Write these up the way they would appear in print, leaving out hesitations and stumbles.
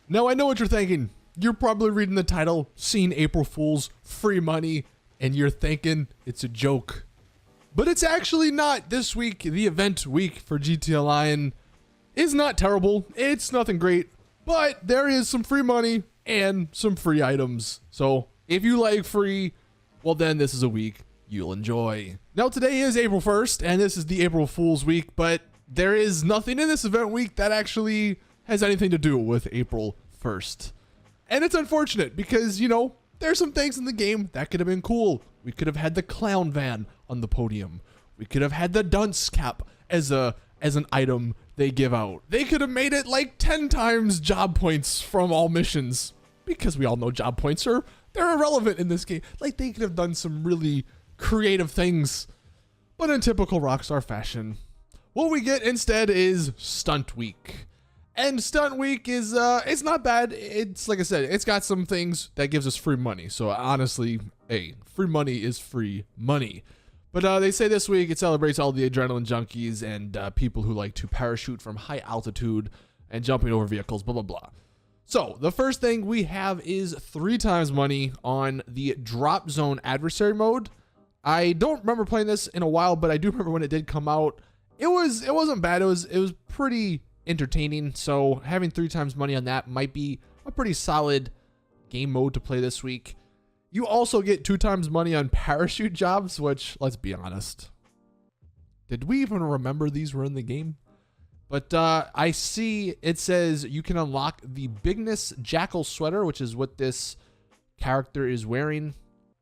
Now I know what you're thinking. You're probably reading the title, seeing April Fool's free money, and you're thinking it's a joke. But it's actually not. This week, the event week for GTA Online is not terrible. It's nothing great, but there is some free money and some free items. So if you like free, well then this is a week you'll enjoy. Now today is April 1st, and this is the April Fool's week, but there is nothing in this event week that actually has anything to do with April 1st. And it's unfortunate because, you know, there's some things in the game that could have been cool. We could have had the clown van on the podium. We could have had the dunce cap as an item they give out. They could have made it like 10 times job points from all missions, because we all know job points they're irrelevant in this game. Like, they could have done some really creative things, but in typical Rockstar fashion, what we get instead is Stunt Week. And Stunt Week is, it's not bad. It's, like I said, it's got some things that gives us free money. So honestly, hey, free money is free money. But they say this week it celebrates all the adrenaline junkies and people who like to parachute from high altitude and jumping over vehicles, blah, blah, blah. So the first thing we have is 3 times money on the drop zone adversary mode. I don't remember playing this in a while, but I do remember when it did come out. It wasn't bad. It was pretty entertaining. So having 3 times money on that might be a pretty solid game mode to play this week. You also get 2 times money on parachute jobs, which, let's be honest, did we even remember these were in the game? But I see it says you can unlock the Bigness Jackal sweater, which is what this character is wearing.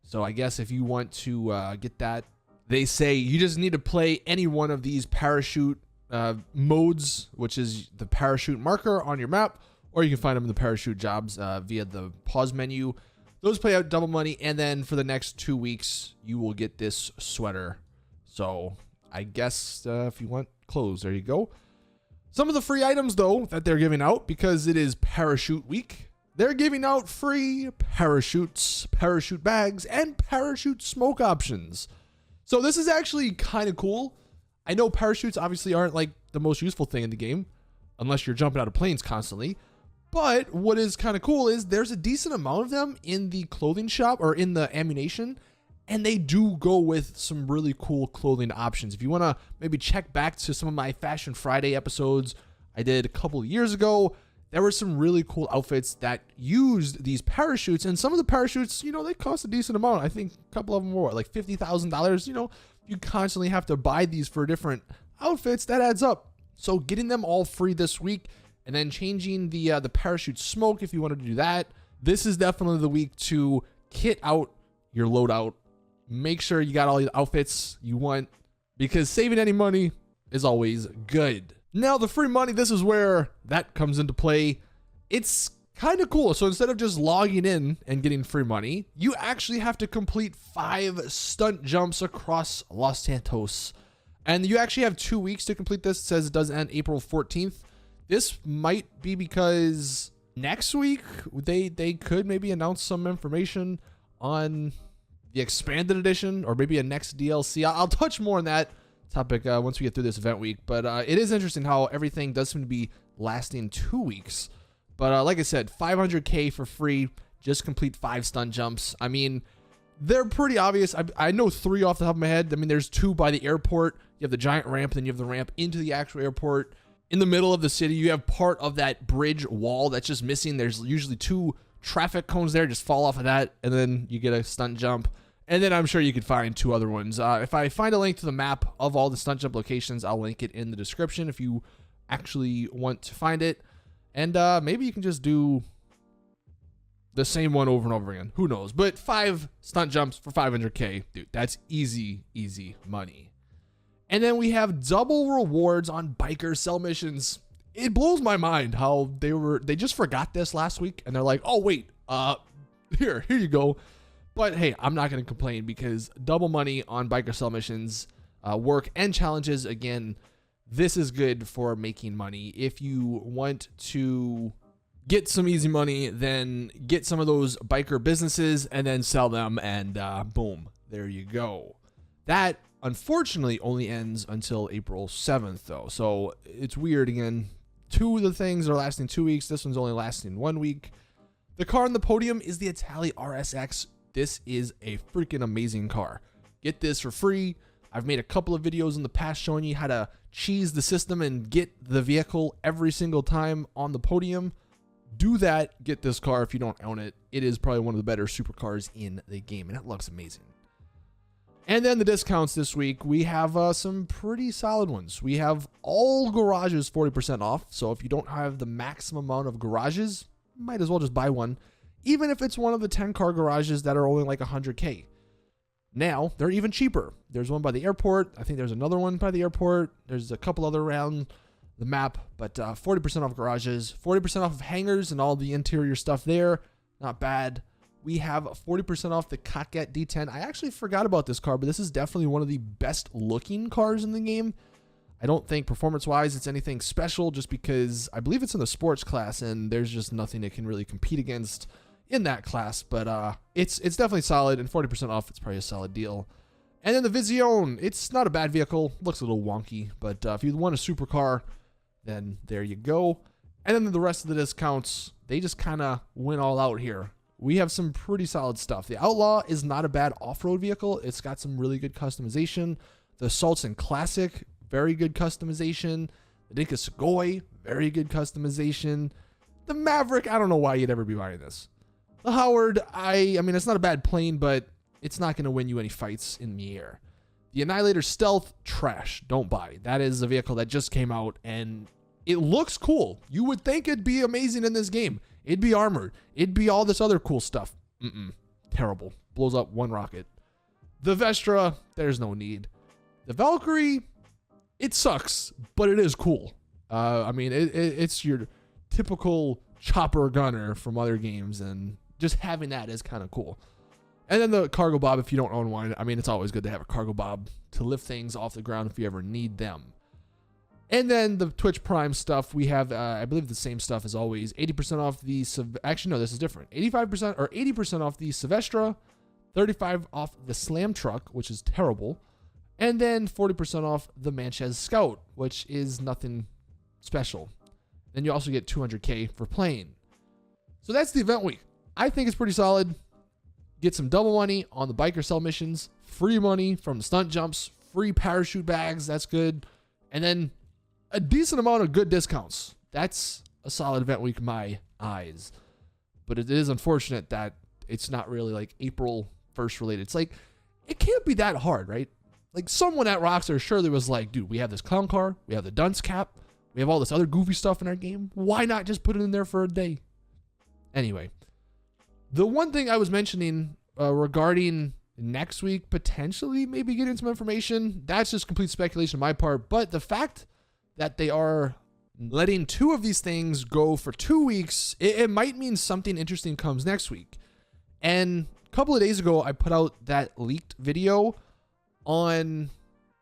So I guess if you want to get that, they say you just need to play any one of these parachute modes, which is the parachute marker on your map, or you can find them in the parachute jobs via the pause menu. Those pay out double money, and then for the next 2 weeks, you will get this sweater. So I guess if you want clothes, there you go. Some of the free items, though, that they're giving out, because it is parachute week, they're giving out free parachutes, parachute bags, and parachute smoke options. So this is actually kind of cool. I know parachutes obviously aren't like the most useful thing in the game, unless you're jumping out of planes constantly. But what is kind of cool is there's a decent amount of them in the clothing shop or in the ammunition, and they do go with some really cool clothing options. If you want to maybe check back to some of my Fashion Friday episodes I did a couple of years ago, there were some really cool outfits that used these parachutes, and some of the parachutes, you know, they cost a decent amount. I think a couple of them were like $50,000. You know, you constantly have to buy these for different outfits. That adds up. So getting them all free this week, and then changing the parachute smoke if you wanted to do that. This is definitely the week to kit out your loadout. Make sure you got all the outfits you want, because saving any money is always good. Now the free money, this is where that comes into play. It's kind of cool. So instead of just logging in and getting free money, you actually have to complete 5 stunt jumps across Los Santos. And you actually have 2 weeks to complete this. It says it does end April 14th. This might be because next week they could maybe announce some information on the expanded edition, or maybe a next DLC. I'll touch more on that topic once we get through this event week. But it is interesting how everything does seem to be lasting 2 weeks. But like I said, 500K for free. Just complete 5 stunt jumps. I mean, they're pretty obvious. I know 3 off the top of my head. I mean, there's 2 by the airport. You have the giant ramp, and then you have the ramp into the actual airport. In the middle of the city, you have part of that bridge wall that's just missing. There's usually 2 traffic cones there. Just fall off of that, and then you get a stunt jump. And then I'm sure you could find 2 other ones. If I find a link to the map of all the stunt jump locations, I'll link it in the description if you actually want to find it. And maybe you can just do the same one over and over again. Who knows? But 5 stunt jumps for 500K. Dude, that's easy, easy money. And then we have double rewards on biker cell missions. It blows my mind how they just forgot this last week, and they're like, oh wait, here you go. But hey, I'm not going to complain, because double money on biker cell missions, work and challenges, again, this is good for making money. If you want to get some easy money, then get some of those biker businesses and then sell them, and boom, there you go. That unfortunately only ends until April 7th though. So it's weird, again, Two of the things are lasting 2 weeks. This one's only lasting 1 week. The car on the podium is the Itali RSX. This is a freaking amazing car. Get this for free. I've made a couple of videos in the past showing you how to cheese the system and get the vehicle every single time on the podium. Do that. Get this car if you don't own it. It is probably one of the better supercars in the game, and it looks amazing. And then the discounts this week, we have some pretty solid ones. We have all garages 40% off. So if you don't have the maximum amount of garages, might as well just buy one, even if it's one of the 10 car garages that are only like 100K. Now they're even cheaper. There's one by the airport. I think there's another one by the airport. There's a couple other around the map, but 40% off garages, 40% off of hangars and all the interior stuff there. Not bad. We have 40% off the Coquette D10. I actually forgot about this car, but this is definitely one of the best looking cars in the game. I don't think performance-wise it's anything special, just because I believe it's in the sports class, and there's just nothing it can really compete against in that class. But it's definitely solid, and 40% off, it's probably a solid deal. And then the Vision, it's not a bad vehicle. Looks a little wonky, but if you want a supercar, then there you go. And then the rest of the discounts, they just kind of went all out here. We have some pretty solid stuff. The Outlaw is not a bad off-road vehicle. It's got some really good customization. The Sultan Classic, very good customization. The Dinka Sugoi, very good customization. The Maverick, I don't know why you'd ever be buying this. The Howard, I mean, it's not a bad plane, but it's not going to win you any fights in the air. The Annihilator Stealth, trash. Don't buy. That is a vehicle that just came out, and it looks cool. You would think it'd be amazing in this game. It'd be armored. It'd be all this other cool stuff. Terrible. Blows up one rocket. The Vestra, there's no need. The Valkyrie, it sucks, but it is cool. I mean, it's your typical chopper gunner from other games, and just having that is kind of cool. And then the Cargo Bob, if you don't own one, I mean, it's always good to have a Cargo Bob to lift things off the ground if you ever need them. And then the Twitch Prime stuff, we have, I believe the same stuff as always. 80% off the, actually no, this is different. 85% or 80% off the Silvestra, 35% off the Slam Truck, which is terrible. And then 40% off the Manches Scout, which is nothing special. Then you also get 200K for playing. So that's the event week. I think it's pretty solid. Get some double money on the biker sell missions, free money from the stunt jumps, free parachute bags, that's good. And then a decent amount of good discounts. That's a solid event week in my eyes. But it is unfortunate that it's not really like April 1st related. It's like, it can't be that hard, right? Like someone at Rockstar surely was like, dude, we have this clown car, we have the dunce cap, we have all this other goofy stuff in our game. Why not just put it in there for a day? Anyway, the one thing I was mentioning regarding next week, potentially maybe getting some information, that's just complete speculation on my part. But the fact that they are letting 2 of these things go for 2 weeks, it might mean something interesting comes next week. And a couple of days ago, I put out that leaked video on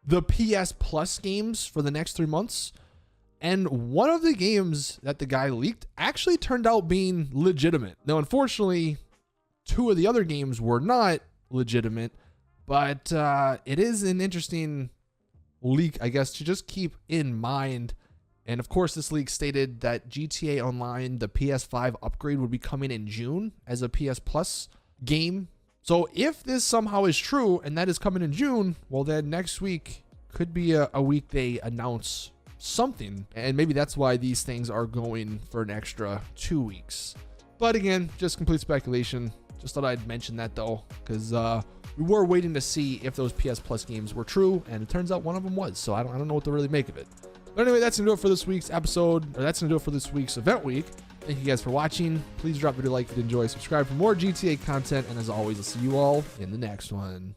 the PS Plus games for the next 3 months. And one of the games that the guy leaked actually turned out being legitimate. Now, unfortunately, 2 of the other games were not legitimate, but it is an interesting leak, I guess, to just keep in mind. And of course, this leak stated that GTA Online, the PS5 upgrade, would be coming in June as a PS Plus game. So if this somehow is true and that is coming in June, well, then next week could be a week they announce something. And maybe that's why these things are going for an extra 2 weeks. But again, just complete speculation. Just thought I'd mention that though, because we were waiting to see if those PS Plus games were true, and it turns out one of them was. So I don't know what to really make of it. But anyway, that's gonna do it for this week's episode, or that's gonna do it for this week's event week. Thank you guys for watching. Please drop a video like if you enjoy, subscribe for more GTA content, and as always, I'll see you all in the next one.